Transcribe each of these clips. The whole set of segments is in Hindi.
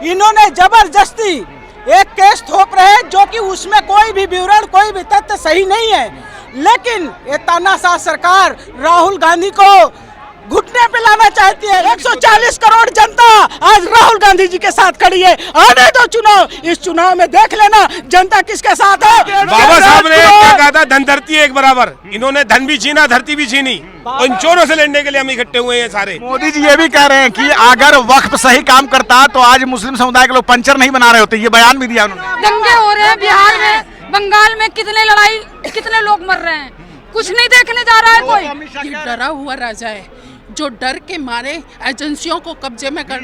इन्होंने जबरदस्ती एक केस थोप रहे हैं जो कि उसमें कोई भी विवरण कोई भी तथ्य सही नहीं है, लेकिन ये तानाशाह सरकार राहुल गांधी को घुटने पे लाना चाहती है। 140 करोड़ जनता आज राहुल गांधी जी के साथ खड़ी है। आने दो चुनाव, इस चुनाव में देख लेना जनता किसके साथ है। बाबा साहब ने क्या कहा था, धन धरती एक बराबर। इन्होंने धन भी छीना, धरती भी छीनी। इन चोरों से लड़ने के लिए हम इकट्ठे हुए हैं सारे। मोदी जी ये भी कह रहे हैं कि अगर वक्फ सही काम करता तो आज मुस्लिम समुदाय के लोग पंचर नहीं बना रहे होते। ये बयान भी दिया उन्होंने। दंगे हो रहे हैं बिहार में, बंगाल में कितने लड़ाई, कितने लोग मर रहे हैं, कुछ नहीं देखने जा रहा है कोई। ये डरा हुआ राजा है जो डर के मारे एजेंसियों को कब्जे में कर।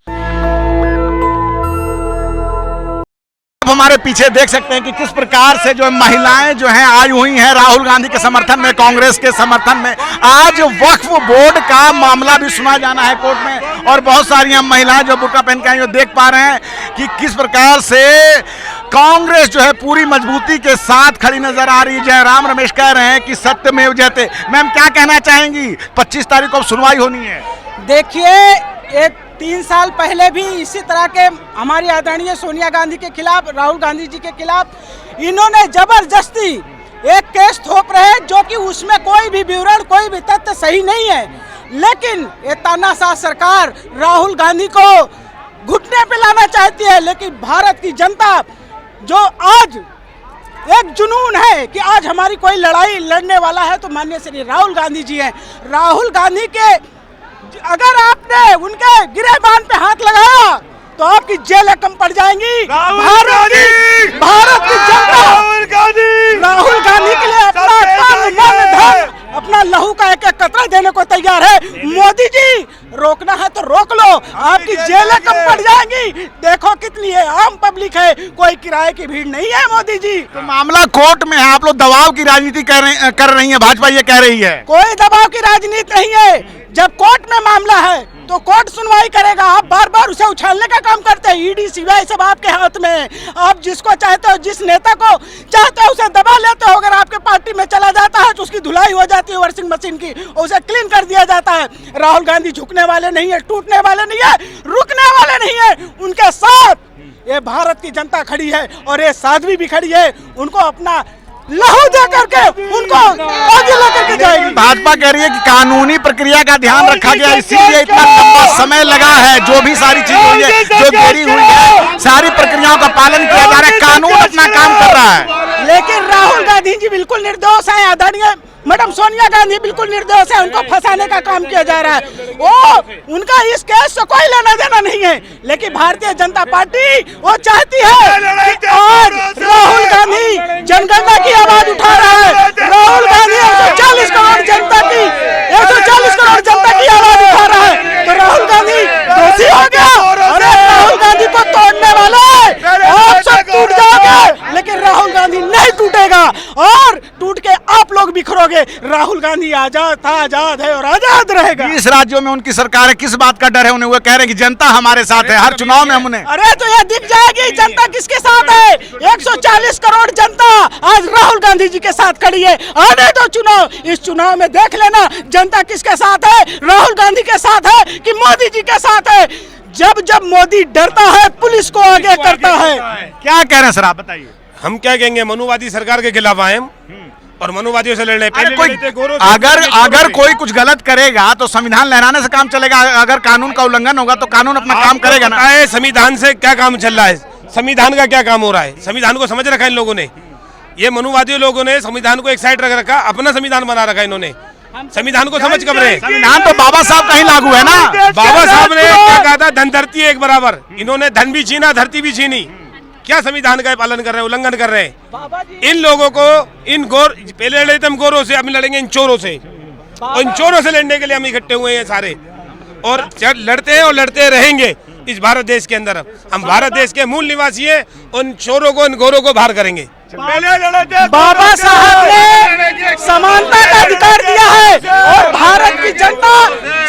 अब हमारे पीछे देख सकते हैं कि किस प्रकार से जो महिलाएं जो हैं आई हुई हैं राहुल गांधी के समर्थन में, कांग्रेस के समर्थन में। आज वक्फ बोर्ड का मामला भी सुना जाना है कोर्ट में, और बहुत सारी हम महिलाएं जो बुर्का पहन के आई वो देख पा रहे हैं कि किस प्रकार से कांग्रेस जो है पूरी मजबूती के साथ खड़ी नजर आ रही है। जयराम रमेश कह रहे हैं कि सत्यमेव जयते। मैम क्या कहना चाहेंगी? 25 तारीख को सुनवाई होनी है। देखिए, एक 3 साल पहले भी इसी तरह के हमारी आदरणीय सोनिया गांधी के खिलाफ, राहुल गांधी जी के खिलाफ इन्होंने जबरदस्ती एक केस थोप रहे हैं जो कि उसमें कोई भी विवरण कोई भी तथ्य सही नहीं है, लेकिन ये तानाशाह सरकार राहुल गांधी को घुटने पे लाना चाहती है। लेकिन भारत की जनता जो आज एक जुनून है कि आज हमारी कोई लड़ाई लड़ने वाला है तो माननीय श्री राहुल गांधी जी हैं। राहुल गांधी के अगर आपने उनके गिरेबान पे हाथ लगाया तो आपकी जेलें कम पड़ जाएंगी। भारत की जनता राहुल गांधी के लिए अपना तन मन धन अपना लहू का एक एक कतरा देने को तैयार है। मोदी जी रोकना है तो रोक लो, आपकी जेलें कम पड़ जाएंगी। देखो कितनी है, आम पब्लिक है, कोई किराए की भीड़ नहीं है। मोदी जी तो मामला कोर्ट में है, आप लोग दबाव की राजनीति कर रही है, भाजपा ये कह रही है। कोई दबाव की राजनीति नहीं है। जब कोर्ट में मामला है तो कोर्ट सुनवाई करेगा। आप बार बार उसे उछालने का काम करते हैं। ईडी सीबीआई सब आपके हाथ में है। आप जिसको चाहते हो, जिस नेता को चाहते हो उसे दबा लेते हो। अगर आपके पार्टी में चला जाता है तो उसकी धुलाई हो जाती है वॉशिंग मशीन की, उसे क्लीन कर दिया जाता है। राहुल गांधी झुकने वाले नहीं है, टूटने वाले नहीं है, रुकने वाले नहीं है। उनके साथ ये भारत की जनता खड़ी है और ये साध्वी भी खड़ी है। उनको अपना लहू दे करके उनको आगे लेकर के जाएगी। भाजपा कह रही है कि कानूनी प्रक्रिया का ध्यान रखा गया, इसीलिए इतना लंबा समय लगा है। जो भी सारी चीज हुई है, जो देरी हुई है, सारी प्रक्रियाओं का पालन किया जा रहा है। कानून अपना काम कर रहा है। लेकिन राहुल गांधी जी बिल्कुल निर्दोष है। आदरणीय मैडम सोनिया गांधी बिल्कुल निर्दोष है। उनको फंसाने का काम किया जा रहा है। वो उनका इस केस से कोई लेना देना नहीं है। लेकिन भारतीय जनता पार्टी वो चाहती है कि आज राहुल गांधी जनगणना की आवाज उठा रहा है। राहुल गांधी 140 करोड़ जनता की 140 करोड़ जनता की आवाज उठा रहा है। तो राहुल गांधी दोषी हो गया। अरे राहुल गांधी को तोड़ने वाले आप सब टूट जाओगे, लेकिन राहुल गांधी नहीं टूटेगा और टूट के आप लोग बिखरोगे। राहुल गांधी आजाद था, आजाद है और आजाद रहेगा। इस राज्यों में उनकी सरकार है, किस बात का डर है उन्हें? वो कह रहे हैं कि जनता हमारे साथ है, हर चुनाव में हमने। अरे तो ये दिख जाएगी जनता किसके साथ है। 140 करोड़ जनता आज राहुल गांधी जी के साथ खड़ी है। आने दो चुनाव, इस चुनाव में देख लेना जनता किसके साथ है। राहुल गांधी के साथ है कि मोदी जी के साथ है। जब जब मोदी डरता है पुलिस को आगे करता है। क्या कह रहे हैं सर, आप बताइए। हम क्या कहेंगे, मनुवादी सरकार के खिलाफ आए हम और मनुवादियों से लड़ने। अगर कोई कुछ गलत करेगा तो संविधान लहराने से काम चलेगा। अगर कानून का उल्लंघन होगा तो कानून अपना काम करेगा ना। संविधान से क्या काम चल रहा है, संविधान का क्या काम हो रहा है? संविधान को समझ रखा है इन लोगों ने। ये मनुवादी लोगों ने संविधान को एक साइड रख रखा, अपना संविधान बना रखा है इन्होंने। संविधान को समझ कब रहे? संविधान तो बाबा साहब का ही लागू है ना। बाबा साहब ने क्या कहा था, धन धरती एक बराबर। इन्होंने धन भी छीना, धरती भी छीनी। क्या संविधान का पालन कर रहे हैं, उल्लंघन कर रहे हैं? इन लोगों को पहले लड़े थे हम गोरों से, अब लड़ेंगे इन चोरों से। और इन चोरों से लड़ने के लिए हम इकट्ठे हुए हैं सारे, और लड़ते हैं और लड़ते रहेंगे इस भारत देश के अंदर। हम भारत देश के मूल निवासी हैं। उन चोरों को, इन गोरों को बाहर करेंगे। बाबा साहब ने समानता का अधिकार दिया है और भारत की जनता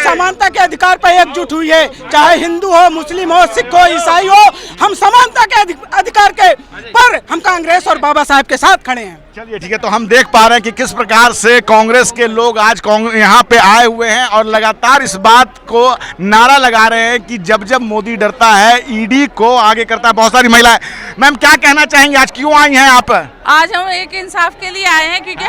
समानता के अधिकार पर एकजुट हुई है। चाहे हिंदू हो, मुस्लिम हो, सिख हो, ईसाई हो, हम समानता के अधिकार के, पर हम कांग्रेस और बाबा साहब के साथ खड़े हैं। चलिए ठीक है, तो हम देख पा रहे हैं कि किस प्रकार से कांग्रेस के लोग आज यहाँ पे आए हुए हैं और लगातार इस बात को नारा लगा रहे हैं कि जब जब मोदी डरता है ईडी को आगे करता है। बहुत सारी महिलाएं, मैम क्या कहना चाहेंगी, आज क्यों आई हैं आप? आज हम एक इंसाफ के लिए आए हैं क्योंकि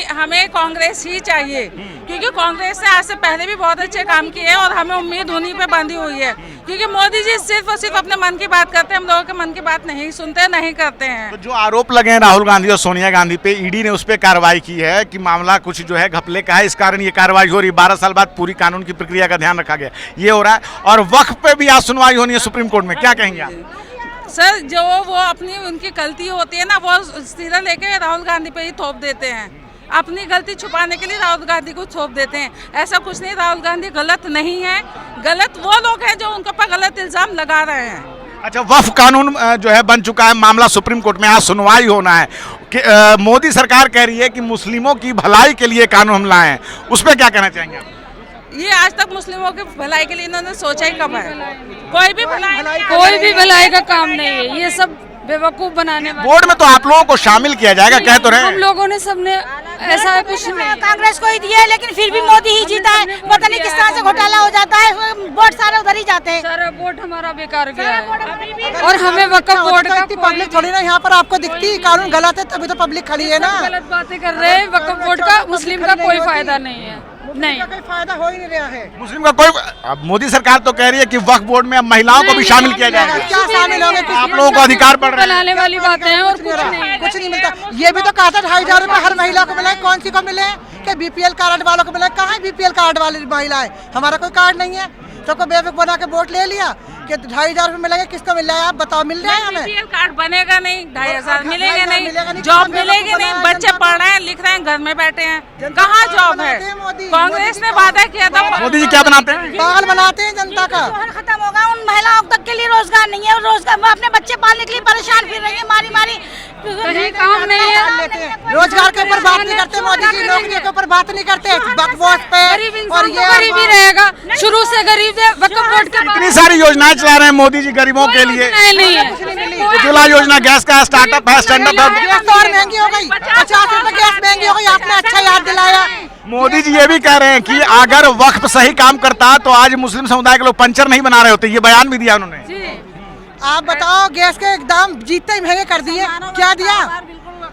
हमें कांग्रेस ही चाहिए, क्योंकि कांग्रेस ने आज से पहले भी बहुत अच्छे काम किए हैं और हमें उम्मीद उन्हीं पे बंधी हुई है, क्योंकि मोदी जी सिर्फ और सिर्फ अपने मन की बात करते हैं, हम लोगों के मन की बात नहीं सुनते, नहीं करते हैं। तो जो आरोप लगे हैं राहुल गांधी और सोनिया गांधी पे, ईडी ने उस पर कार्रवाई की है कि मामला कुछ जो है घपले का है, इस कारण ये कार्रवाई हो रही है। 12 साल बाद पूरी कानून की प्रक्रिया का ध्यान रखा गया, ये हो रहा है। और वक्फ पे भी आज सुनवाई होनी है सुप्रीम कोर्ट में, क्या कहेंगे आप? सर, जो वो अपनी उनकी गलती होती है ना, वो सीधा लेके राहुल गांधी पे ही थोप देते हैं, अपनी गलती छुपाने के लिए राहुल गांधी को थोप देते हैं। ऐसा कुछ नहीं, राहुल गांधी गलत नहीं है, गलत वो लोग हैं जो उनके ऊपर गलत इल्जाम लगा रहे हैं। अच्छा, वक्फ कानून जो है बन चुका है, मामला सुप्रीम कोर्ट में, आज सुनवाई होना है कि मोदी सरकार कह रही है कि मुस्लिमों की भलाई के लिए कानून हम लाए हैं, उस पर क्या कहना चाहेंगे आप? ये आज तक मुस्लिमों की भलाई के लिए इन्होंने सोचा ही कब है? कोई भी भलाई का काम नहीं है, ये सब बेवकूफ बनाने वाले। बोर्ड में तो आप लोगों को शामिल किया जाएगा, कह तो रहे हम हैं। लोगों ने सबने ऐसा कुछ नहीं, कांग्रेस को ही दिया है, लेकिन फिर भी मोदी ही जीता है। पता नहीं किस तरह से घोटाला हो जाता है, वोट सारे उधर ही जाते हैं। सारा वोट हमारा बेकार गया है और हमें वक्फ बोर्ड का पब्लिक थोड़ी ना यहाँ पर आपको दिखती, कानून गलत है तभी तो पब्लिक खड़ी है ना। गलत बातें कर रहे हैं। वक्फ बोर्ड का मुस्लिम का कोई फायदा नहीं है, नहीं कोई फायदा हो ही नहीं रहा है मुस्लिम का कोई। अब मोदी सरकार तो कह रही है कि वक्फ बोर्ड में अब महिलाओं को भी शामिल किया जाएगा। क्या शामिल होंगे? आप लोगों को अधिकार बढ़ रहे हैं। बनाने वाली बातें हैं और कुछ नहीं मिलता। ये भी तो कहा था 2,500 रुपए हर महिला को मिले, कौन सी को मिले? कि बीपीएल कार्ड वालों को मिले। कहाँ है बीपीएल कार्ड वाली महिलाएं? हमारा कोई कार्ड नहीं है, तो कोई बेवकूफ बना के वोट ले लिया कि 2,500 रुपए मिलेंगे। किसको मिल रहा है आप बताओ? मिल रहा है हमें? बीपीएल कार्ड बनेगा नहीं, 2,500 मिलेंगे नहीं, जॉब मिलेगी नहीं, बच्चे पढ़ रहे हैं, लिख रहे हैं, घर में बैठे हैं, कहाँ जॉब है? कांग्रेस ने वादा किया था। मोदी जी क्या बनाते हैं? पागल बनाते हैं जनता का। खत्म होगा, उन महिलाओं तक के लिए रोजगार नहीं है, रोजगार अपने बच्चे पालने के लिए परेशान फिर रही है, मारी मारी कहीं काम नहीं है। रोजगार के ऊपर बात नहीं करते मोदी जी, नौकरियों के ऊपर बात नहीं करते, बकवास पे। और ये गरीब ही रहेगा, शुरू से गरीब है। वक्फ बोर्ड के इतनी सारी योजनाएं चला रहे हैं मोदी जी गरीबों के लिए। नहीं है, उज्ज्वला योजना, गैस का स्टार्टअप है, स्टैंड अप है। गैस तो और महंगी हो गई, 50 रुपए गैस महंगी हो गई। आपने अच्छा याद दिलाया। मोदी जी ये भी कह रहे हैं कि अगर वक्फ सही काम करता तो आज मुस्लिम समुदाय के लोग पंचर नहीं बना रहे होते, ये बयान भी दिया उन्होंने। आप बताओ, गैस के दाम जीतते ही महंगे कर दिए, क्या दिया?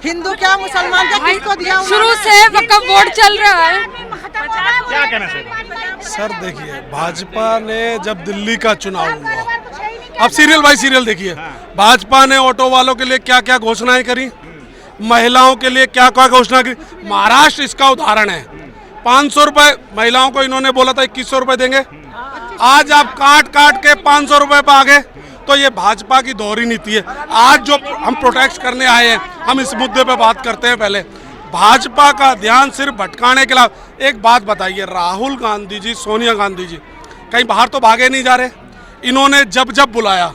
हिंदू क्या मुसलमान क्या, किसको दिया? शुरू से वक्फ बोर्ड चल रहा है। क्या कहना चाहिए? सर देखिए, भाजपा ने जब दिल्ली का चुनाव हुआ, अब सीरियल बाय सीरियल देखिए, भाजपा ने ऑटो वालों के लिए क्या क्या घोषणाएं करी, महिलाओं के लिए क्या क्या घोषणा की। महाराष्ट्र इसका उदाहरण है। 500 रुपए महिलाओं को इन्होंने बोला था 2100 रुपए देंगे, आज आप काट काट के 500 रुपए पे आ गए। तो ये भाजपा की दोहरी नीति है। आज जो हम प्रोटेस्ट करने आए हैं, हम इस मुद्दे पे बात करते हैं। पहले भाजपा का ध्यान सिर्फ भटकाने के लिए। एक बात बताइए, राहुल गांधी जी, सोनिया गांधी जी कहीं बाहर तो भागे नहीं जा रहे। इन्होंने जब जब बुलाया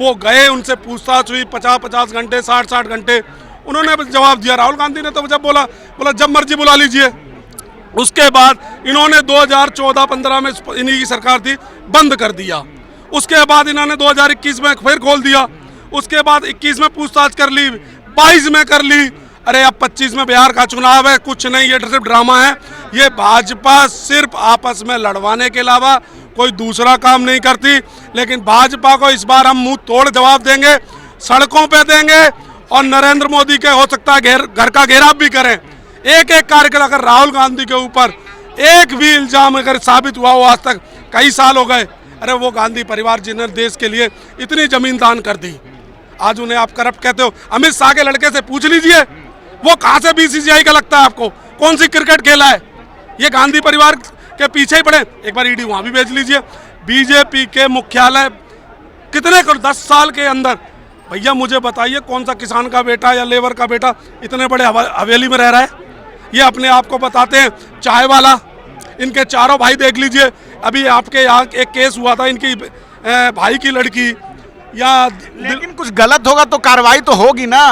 वो गए, उनसे पूछताछ हुई 50-50 घंटे, 60-60 घंटे, उन्होंने जवाब दिया। राहुल गांधी ने तो जब बोला जब मर्जी बुला लीजिए। उसके बाद इन्होंने 2014-15 में इन्हीं की सरकार थी, बंद कर दिया। उसके बाद इन्होंने 2021 में फिर खोल दिया। उसके बाद 21 में पूछताछ कर ली, 22 में कर ली। अरे अब 25 में बिहार का चुनाव है, कुछ नहीं, ये सिर्फ ड्रामा है। ये भाजपा सिर्फ आपस में लड़वाने के अलावा कोई दूसरा काम नहीं करती। लेकिन भाजपा को इस बार हम मुंह तोड़ जवाब देंगे, सड़कों पे देंगे और नरेंद्र मोदी के हो सकता है घर का घेराव भी करें। एक एक कार्यक्रम, अगर राहुल गांधी के ऊपर एक भी इल्जाम अगर साबित हुआ हो, आज तक कई साल हो गए। अरे वो गांधी परिवार जिन्होंने देश के लिए इतनी जमीन दान कर दी, आज उन्हें आप करप्ट कहते हो। अमित शाह के लड़के से पूछ लीजिए, वो कहाँ से बीसीसीआई का लगता है आपको? कौन सी क्रिकेट खेला है? ये गांधी परिवार के पीछे ही पड़े। एक बार ईडी वहाँ भी भेज लीजिए। बीजेपी के मुख्यालय कितने 10 साल के अंदर, भैया मुझे बताइए कौन सा किसान का बेटा या लेबर का बेटा इतने बड़े हवेली में रह रहा है? ये अपने आप को बताते हैं चाय वाला। इनके चारों भाई देख लीजिए। अभी आपके यहाँ एक केस हुआ था इनकी भाई की लड़की, या लेकिन कुछ गलत होगा तो कार्रवाई तो होगी ना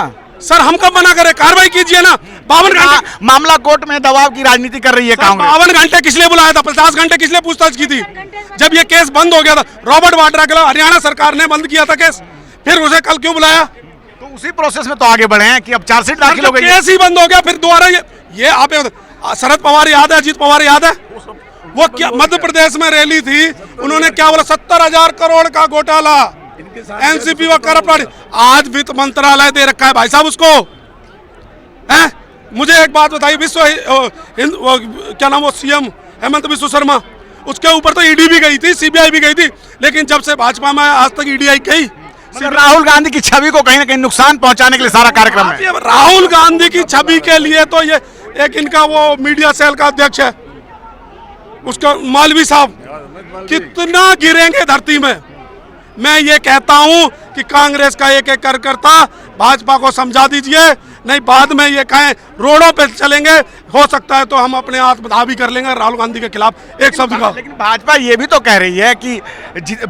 सर। हम कब मना करें? कार्रवाई कीजिए ना। 52 घंटे मामला कोर्ट में दबाव की राजनीति कर रही है कांग्रेस। 52 घंटे किस लिए बुलाया था? 50 घंटे किस लिए पूछताछ की थी? जब ये केस बंद हो गया था, रॉबर्ट वाड्रा के खिलाफ हरियाणा सरकार ने बंद किया था केस। फिर उसे कल क्यों बुलाया? तो उसी प्रोसेस में तो आगे बढ़े हैं कि अब चार्जशीट दाखिल हो गई है। केस ही बंद हो गया, फिर दोबारा ये आप शरद पवार याद है, अजीत पवार याद है, वो क्या मध्य प्रदेश में रैली थी, उन्होंने क्या बोला, 70,000 करोड़ का घोटाला, एनसीपी व करप्ट। आज वित्त मंत्रालय दे रखा है भाई साहब उसको, है? मुझे एक बात बताइए, क्या नाम वो सीएम हेमंत बिस्व शर्मा, उसके ऊपर तो ईडी भी गई थी, सीबीआई भी गई थी, लेकिन जब से भाजपा में आज तक ईडी आई गई। राहुल गांधी की छवि को कहीं ना कहीं नुकसान पहुंचाने के लिए सारा कार्यक्रम है। राहुल गांधी की छवि के लिए तो ये एक इनका वो मीडिया सेल का अध्यक्ष है, उसका मालवी साहब कितना गिरेंगे धरती में। मैं ये कहता हूं कि कांग्रेस का एक एक कार्यकर्ता भाजपा को समझा दीजिए, नहीं बाद में ये कहें रोडों पे चलेंगे, हो सकता है तो हम अपने हाथ बधा भी कर लेंगे राहुल गांधी के खिलाफ एक शब्द का। लेकिन भाजपा ये भी तो कह रही है कि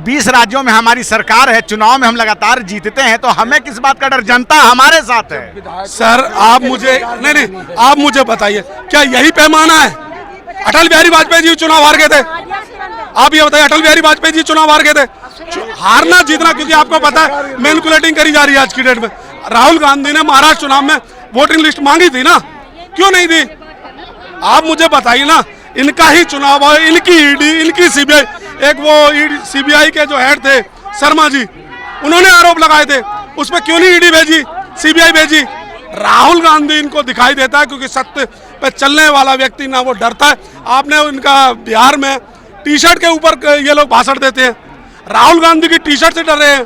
20 राज्यों में हमारी सरकार है, चुनाव में हम लगातार जीतते हैं, तो हमें किस बात का डर, जनता हमारे साथ है। सर आप मुझे नहीं आप मुझे बताइए, क्या यही पैमाना है? अटल बिहारी वाजपेयी जी चुनाव हार गए थे, आप ये बताइए, अटल बिहारी वाजपेयी जी चुनाव हार गए थे। हारना जीतना क्योंकि आपको पता है मैनिपुलेटिंग करी जा रही है आज की डेट में। राहुल गांधी ने महाराष्ट्र चुनाव में वोटिंग लिस्ट मांगी थी ना, क्यों नहीं दी? आप मुझे बताइए ना, इनका ही चुनाव है, इनकी ईडी, इनकी सीबीआई, एक वो सीबीआई के जो हेड थे शर्मा जी, उन्होंने आरोप लगाए थे, उस पर क्यों नहीं ईडी भेजी, सीबीआई भेजी? राहुल गांधी इनको दिखाई देता है क्योंकि सत्य पे चलने वाला व्यक्ति ना वो डरता है। आपने उनका बिहार में टी शर्ट के ऊपर ये लोग भाषण देते हैं, राहुल गांधी की टी शर्ट से डर रहे हैं।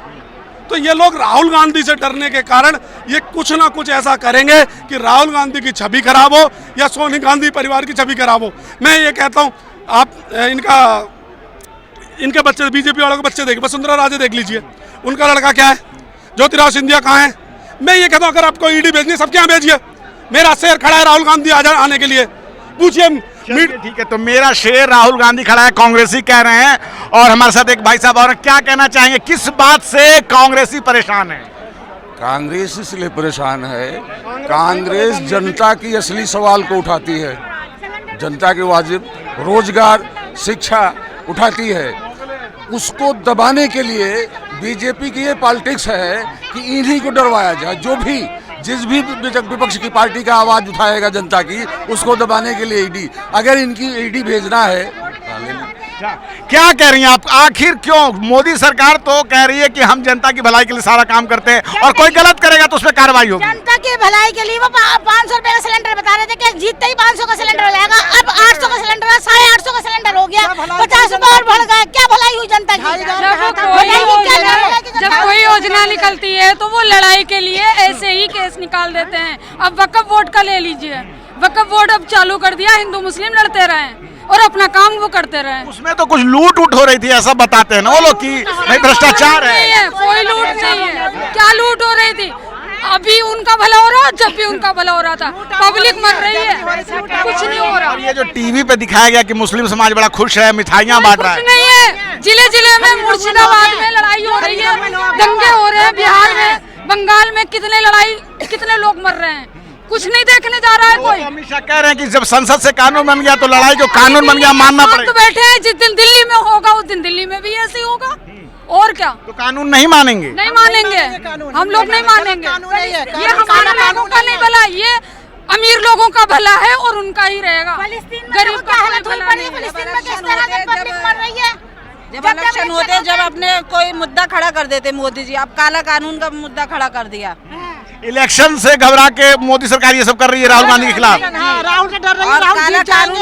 तो ये लोग राहुल गांधी से डरने के कारण ये कुछ ना कुछ ऐसा करेंगे कि राहुल गांधी की छवि खराब हो या सोनिया गांधी परिवार की छवि खराब हो। मैं ये कहता हूँ, आप इनके बच्चे, बीजेपी वालों के बच्चे देखिए, वसुंधरा राजे देख लीजिए, उनका लड़का क्या है, ज्योतिराव सिंधिया कहाँ है? मैं ये कहता हूँ अगर आपको ईडी भेजनी सबके यहाँ भेजिए, मेरा शेर खड़ा है राहुल गांधी आने के लिए, पूछिए। ठीक है, तो मेरा शेर राहुल गांधी खड़ा है, कांग्रेसी कह रहे हैं, और हमारे साथ एक भाई साहब और क्या कहना चाहेंगे, किस बात से कांग्रेसी परेशान है? कांग्रेस इसलिए परेशान है, कांग्रेस जनता की असली सवाल को उठाती है, जनता के वाजिब रोजगार, शिक्षा उठाती है, उसको दबाने के लिए बीजेपी की ये पॉलिटिक्स है कि इन्हीं को डरवाया जाए। जो भी जिस भी विपक्ष की पार्टी का आवाज उठाएगा जनता की, उसको दबाने के लिए ईडी, अगर इनकी ईडी भेजना है। क्या कह रही हैं आप, आखिर क्यों मोदी सरकार तो कह रही है कि हम जनता की भलाई के लिए सारा काम करते हैं, और कोई गलत करेगा तो उस पर कार्रवाई होगी? जनता की भलाई के लिए वो 500 रुपए का सिलेंडर बता रहे थे कि जीतते ही 500 का सिलेंडर हो जाएगा, अब 800 का सिलेंडर, 850 का सिलेंडर हो गया, 50 रुपए और बढ़ गए। क्या भलाई हुई जनता की? जब कोई योजना निकलती है तो वो लड़ाई के लिए ऐसे ही केस निकाल देते हैं। अब वक्फ बोर्ड का ले लीजिए, वक्फ बोर्ड अब चालू कर दिया, हिंदू मुस्लिम लड़ते रहे और अपना काम वो करते रहे। उसमें तो कुछ लूट उठ हो रही थी ऐसा बताते हैं ना वो लोग कि भाई भ्रष्टाचार है। कोई लूट नहीं है, क्या लूट हो रही थी? अभी उनका भला हो रहा, जब भी उनका भला हो रहा था, पब्लिक मर रही है, कुछ नहीं हो रहा। और ये जो टीवी पे दिखाया गया कि मुस्लिम समाज बड़ा खुश है, मिठाइयाँ बांट रहा है, कुछ नहीं है। जिले जिले में, मुर्शिदाबाद में लड़ाई हो रही है, दंगे हो रहे हैं, बिहार में, बंगाल में कितने लोग मर रहे हैं, कुछ नहीं देखने जा रहा है कोई। हमेशा कह रहे हैं कि जब संसद से कानून बन गया तो लड़ाई जो कानून बन गया मानना पड़ेगा। तो बैठे हैं, जिस दिन दिल्ली में होगा उस दिन दिल्ली में भी ऐसे ही होगा, और क्या? तो कानून नहीं मानेंगे? नहीं मानेंगे, हम लोग नहीं मानेंगे। ये हमारे लोगों का नहीं भला, ये अमीर लोगों का भला है और उनका ही रहेगा। गरीब का हालत हुई पड़ी, फिलिस्तीन में किस तरह से पब्लिक मर रही है। जब इलेक्शन होते जब अपने कोई मुद्दा खड़ा कर देते मोदी जी, अब काला कानून का मुद्दा खड़ा कर दिया। इलेक्शन से घबरा के मोदी सरकार ये सब कर रही है राहुल गांधी के खिलाफ। राहुल से डर रही है,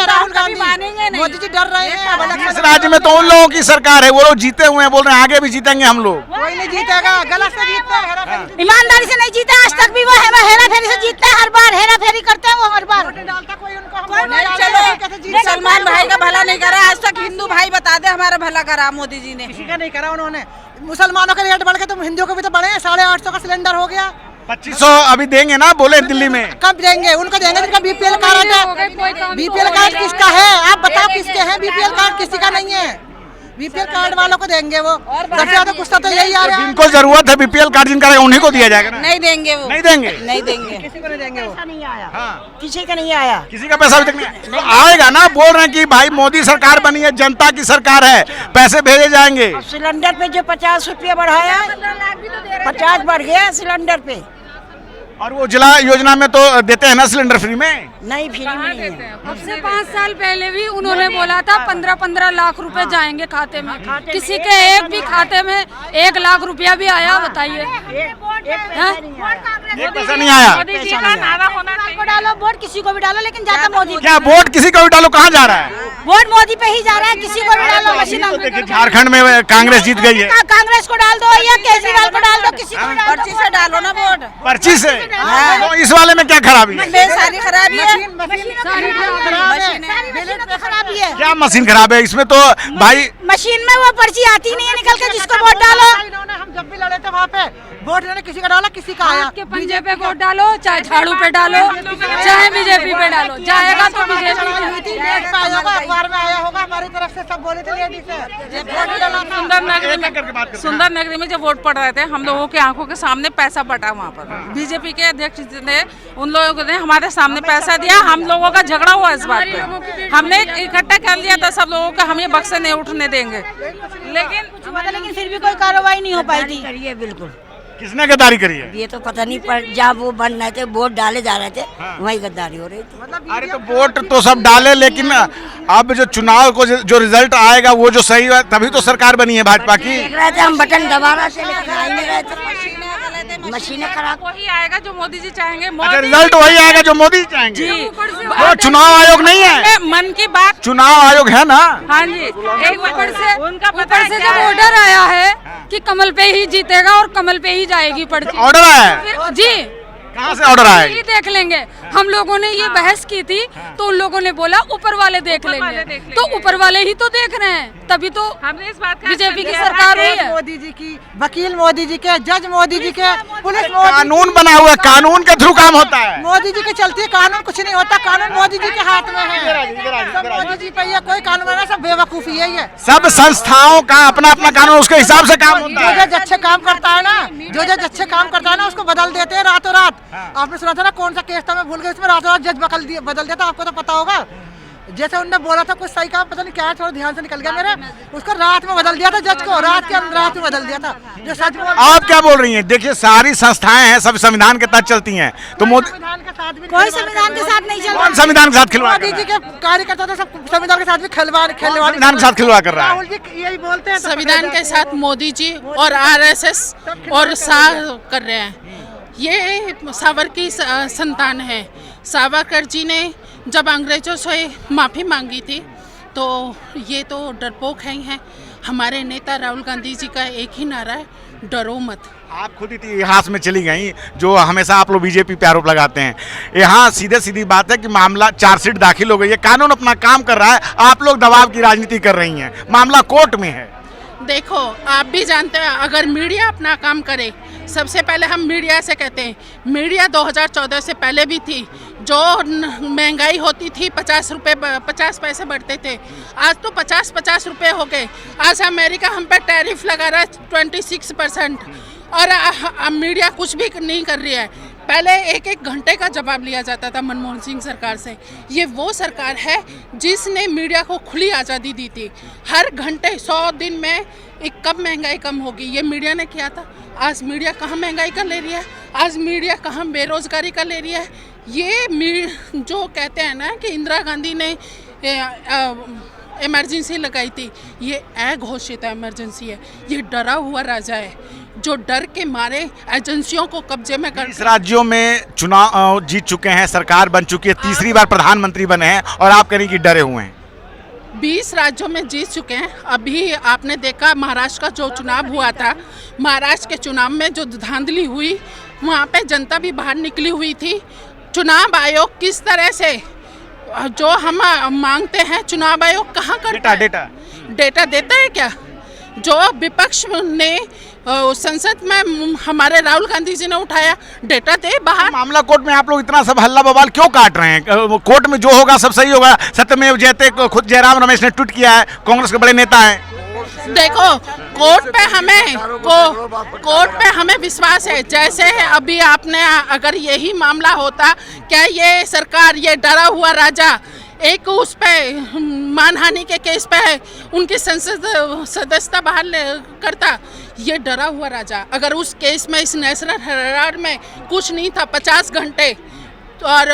राहुल गांधी मानेंगे नहीं, मोदी जी डर रहे हैं। इस राज्य में तो उन लोगों की सरकार है, वो लोग जीते हुए हैं, बोल रहे हैं आगे भी जीतेंगे हम लोग। कोई नहीं जीतेगा, गलत से जीतता है, ईमानदारी से नहीं जीता आज तक भी, वो हेरा फेरी से जीतता है, हर बार हेरा फेरी करते हैं वो, हर बार। चलो मुसलमान भाई का भला नहीं करा आज तक, हिंदू भाई बता दे हमारा भला करा मोदी जी ने। किसी का नहीं करा उन्होंने। मुसलमानों के रेट बढ़ गए तो हिंदुओं के भी तो बढ़े, 850 का सिलेंडर हो गया। 2500 अभी देंगे ना, बोले दिल्ली में। कब देंगे? उनको देंगे जिनका बीपीएल कार्ड है। बीपीएल कार्ड किसका है आप बताओ, किसके हैं बीपीएल कार्ड? किसी का नहीं है। बीपीएल कार्ड वालों को देंगे वो। सबसे ज्यादा गुस्सा तो यही आ रहा है। जिनको जरूरत है बीपीएल कार्ड जिनका रहेगा उन्हीं को दिया जाएगा ना? नहीं देंगे वो, नहीं देंगे, नहीं देंगे, किसी को नहीं देंगे वो। नहीं आया, हाँ। किसी का नहीं आया। किसी का पैसा अभी तक नहीं तो आएगा ना। बोल रहे हैं कि भाई मोदी सरकार बनी है, जनता की सरकार है, पैसे भेजे जाएंगे। सिलेंडर पे जो 50 रुपया बढ़ाया, 50 बढ़ गया सिलेंडर पे। और वो उज्ज्वला योजना में तो देते हैं ना सिलेंडर फ्री में? नहीं, फ्री में नहीं है। अब से 5 साल पहले भी उन्होंने बोला था 15-15 लाख रुपए जाएंगे खाते में। किसी के एक भी खाते में 1 लाख रुपया भी आया? बताइए। एक पैसा नहीं आया। मोदी जी का नारा होना चाहिए। को डालो वोट, किसी को भी डालो, लेकिन ज्यादा मोदी। क्या वोट किसी को भी डालो, कहाँ जा रहा है? वोट मोदी पे ही जा रहा है, किसी को भी डालो। मशीन देखिए झारखंड में कांग्रेस जीत गई है। कांग्रेस को डाल दो या केजरीवाल को डाल दो, किसी को भी डाल दो। पर्ची से डालो ना वोट। पर्ची से? तो इस वाले में क्या खराबी है? सारी खराबी है, मशीन खराबी है। क्या मशीन खराब है इसमें? तो भाई मशीन में वो पर्ची आती नहीं है निकल के, जिसको वोट डालो। इन्होंने, हम जब भी लड़े थे वहाँ पे वोट इन्होंने किसी का डाला, किसी का आया। आपके पंजे पे वोट डालो, चाहे झाड़ू पे डालो, चाहे बीजेपी पे डालो, जाएगा तो बीजेपी। अखबार में आया होगा, हमारी तरफ से सब बोले थे लेडीज सुंदर नगरी में जब वोट पड़ रहे थे, हम लोगों की आंखों के सामने पैसा बटा वहाँ पर। बीजेपी के अध्यक्ष ने उन लोगों ने हमारे सामने पैसा दिया, हम लोगों का झगड़ा हुआ इस बात पे। हमने इकट्ठा कर लिया था सब लोगों का, हम ये बक्से नहीं उठने देंगे, लेकिन फिर भी कोई कार्रवाई नहीं हो पाई थी। करिए बिल्कुल। किसने गद्दारी करी है? ये तो पता नहीं, पर जहाँ वो बन रहे थे, वोट डाले जा रहे थे, वही गद्दारी हो रही थी। अरे तो वोट तो सब डाले, लेकिन अब जो चुनाव को जो रिजल्ट आएगा वो जो सही है, तभी तो सरकार बनी है भाजपा की। देख रहे थे हम बटन दबा रहे थे, लेकिन आ ही नहीं रहे थे। मशीनें खराब। वही आएगा जो मोदी जी चाहेंगे। अच्छा, रिजल्ट वही आएगा जो मोदी चाहेंगे। जी, वो चुनाव आयोग नहीं है, मन की बात। चुनाव आयोग है ना। हाँ जी, एक ऊपर से उनका ऊपर से जब ऑर्डर आया है कि कमल पे ही जीतेगा और कमल पे ही जाएगी पर्ची। ऑर्डर आया है? जी, कहाँ से ऑर्डर आया है? ये देख लेंगे। हम लोगों ने ये बहस की थी तो उन लोगों ने बोला ऊपर वाले देख लेंगे, तो ऊपर वाले ही तो देख रहे हैं, तभी तो हमने इस बात का बीजेपी की सरकार हुई है। मोदी जी की, वकील मोदी जी के, जज मोदी जी के, पुलिस कानून बना हुआ है, कानून के थ्रू काम होता है। मोदी जी के चलते कानून कुछ नहीं होता, कानून मोदी जी के हाथ में है। सब मोदी जी पे ये कोई कानून बना, सब बेवकूफी है ये। सब संस्थाओं का अपना अपना कानून, उसके हिसाब से काम होता है। जो जज अच्छे काम करता है ना, जो जज अच्छे काम करता है ना, उसको बदल देते हैं रातों रात। आपने सुना था ना, कौन सा केस था मैं भूल गया, उसमें रातों रात जज बदल देता, आपको तो पता होगा। जैसे उनने बोला था कुछ सही काम, पता नहीं क्या, थोड़ा ध्यान से निकल गया मेरे, उसको रात में बदल दिया था जज को, रात में बदल दिया था। जो सच बोल, आप क्या बोल रही हैं? देखिए सारी संस्थाएं हैं, सब संविधान के तहत चलती हैं, तो मोदी संविधान के साथ भी कोई संविधान के साथ नहीं चल रहा। कौन संविधान के साथ खिलवाड़ कर मोदी रहा जी है? के कार्यकर्ता तो सब संविधान के साथ भी खिलवाड़ संविधान के साथ खिलवाड़ कर रहा है। राहुल जी यही बोलते हैं, संविधान के साथ मोदी जी और आरएसएस और शाह कर रहे हैं। ये सावर की संतान है। सावरकर जी ने जब अंग्रेजों से माफ़ी मांगी थी, तो ये तो डरपोक हैं। हमारे नेता राहुल गांधी जी का एक ही नारा है, डरो मत। आप खुद इतिहास में चली गई, जो हमेशा आप लोग बीजेपी पे आरोप लगाते हैं। यहाँ सीधे सीधी बात है कि मामला चार्जशीट दाखिल हो गई है, कानून अपना काम कर रहा है, आप लोग दबाव की राजनीति कर रही हैं, मामला कोर्ट में है। देखो, आप भी जानते हैं, अगर मीडिया अपना काम करे, सबसे पहले हम मीडिया से कहते हैं, मीडिया 2014 से पहले भी थी, जो महंगाई होती थी 50 पैसे बढ़ते थे, आज तो 50 रुपए हो गए। आज अमेरिका हम पे टैरिफ लगा रहा है 26%, और मीडिया कुछ भी नहीं कर रही है। पहले एक घंटे का जवाब लिया जाता था मनमोहन सिंह सरकार से। ये वो सरकार है जिसने मीडिया को खुली आज़ादी दी थी। हर घंटे 100 दिन में कब महंगाई कम होगी, ये मीडिया ने किया था। आज मीडिया कहाँ महंगाई का ले रही है, आज मीडिया कहाँ बेरोजगारी का ले रही है। ये जो कहते हैं ना कि इंदिरा गांधी ने इमरजेंसी लगाई थी, ये अघोषित इमरजेंसी है। ये डरा हुआ राजा है जो डर के मारे एजेंसियों को कब्जे में कर। 20 राज्यों में चुनाव जीत चुके हैं, सरकार बन चुकी है, तीसरी बार प्रधानमंत्री बने हैं, और आप कह रही कि डरे हुए हैं। 20 राज्यों में जीत चुके हैं। अभी आपने देखा महाराष्ट्र का जो चुनाव हुआ था, महाराष्ट्र के चुनाव में जो धांधली हुई, वहाँ पे जनता भी बाहर निकली हुई थी। चुनाव आयोग किस तरह से, जो हम मांगते हैं, चुनाव आयोग कहाँ करता है? डेटा देता है क्या? जो विपक्ष ने संसद में हमारे राहुल गांधी जी ने उठाया, डेटा दे बाहर। मामला कोर्ट में आप लोग इतना सब हल्ला बवाल क्यों काट रहे हैं? कोर्ट में जो होगा सब सही होगा, सत्यमेव जयते। खुद जयराम रमेश ने ट्वीट किया है, कांग्रेस के बड़े नेता हैं। देखो कोर्ट पे हमें विश्वास है। जैसे अभी आपने अगर यही मामला होता, क्या ये सरकार, ये डरा हुआ राजा एक उस पे मानहानि के केस पे उनकी संसद सदस्यता बहाल करता? ये डरा हुआ राजा अगर उस केस में, इस नेशनल हेराल्ड में कुछ नहीं था, 50 घंटे और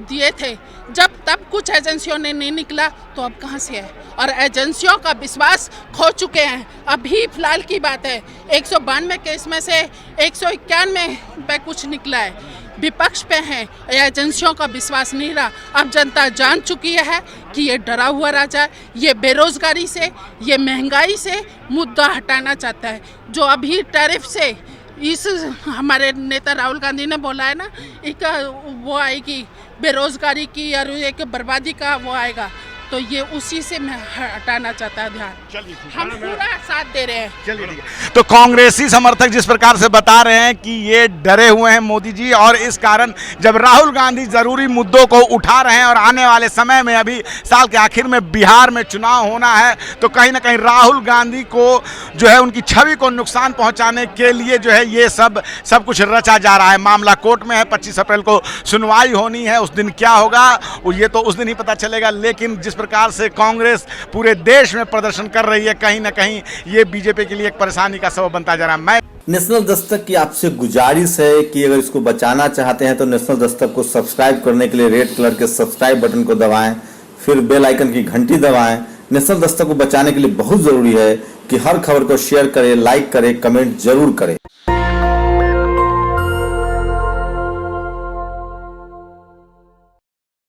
दिए थे, जब तब कुछ एजेंसियों ने नहीं निकला तो अब कहाँ से है? और एजेंसियों का विश्वास खो चुके हैं। अभी फिलहाल की बात है, 192 केस में से 191 पे कुछ निकला है। विपक्ष पे हैं, एजेंसियों का विश्वास नहीं रहा। अब जनता जान चुकी है कि ये डरा हुआ राजा है, ये बेरोजगारी से, ये महंगाई से मुद्दा हटाना चाहता है। जो अभी टैरिफ से इस हमारे नेता राहुल गांधी ने बोला है ना, एक वो आएगी बेरोजगारी की और एक बर्बादी का वो आएगा, तो ये उसी से मैं हटाना चाहता है ध्यान। हम पूरा साथ दे रहे हैं। चलिए ठीक है। तो कांग्रेसी समर्थक जिस प्रकार से बता रहे हैं कि ये डरे हुए हैं मोदी जी, और इस कारण जब राहुल गांधी जरूरी मुद्दों को उठा रहे हैं और आने वाले समय में, अभी साल के आखिर में बिहार में चुनाव होना है, तो कहीं ना कहीं राहुल गांधी को जो है उनकी छवि को नुकसान पहुंचाने के लिए जो है ये सब कुछ रचा जा रहा है। मामला कोर्ट में है, 25 अप्रैल को सुनवाई होनी है। उस दिन क्या होगा ये तो उस दिन ही पता चलेगा। लेकिन जिस प्रकार से कांग्रेस पूरे देश में प्रदर्शन कर रही है, कहीं ना कहीं ये बीजेपी के लिए एक परेशानी का सबब बनता जा रहा है। मैं नेशनल दस्तक की आपसे गुजारिश है कि अगर इसको बचाना चाहते हैं तो नेशनल दस्तक को सब्सक्राइब करने के लिए रेड कलर के सब्सक्राइब बटन को दबाएं, फिर बेल आइकन की घंटी दबाएं। नेशनल दस्तक को बचाने के लिए बहुत जरूरी है कि हर खबर को शेयर करें, लाइक करें, कमेंट जरूर करें।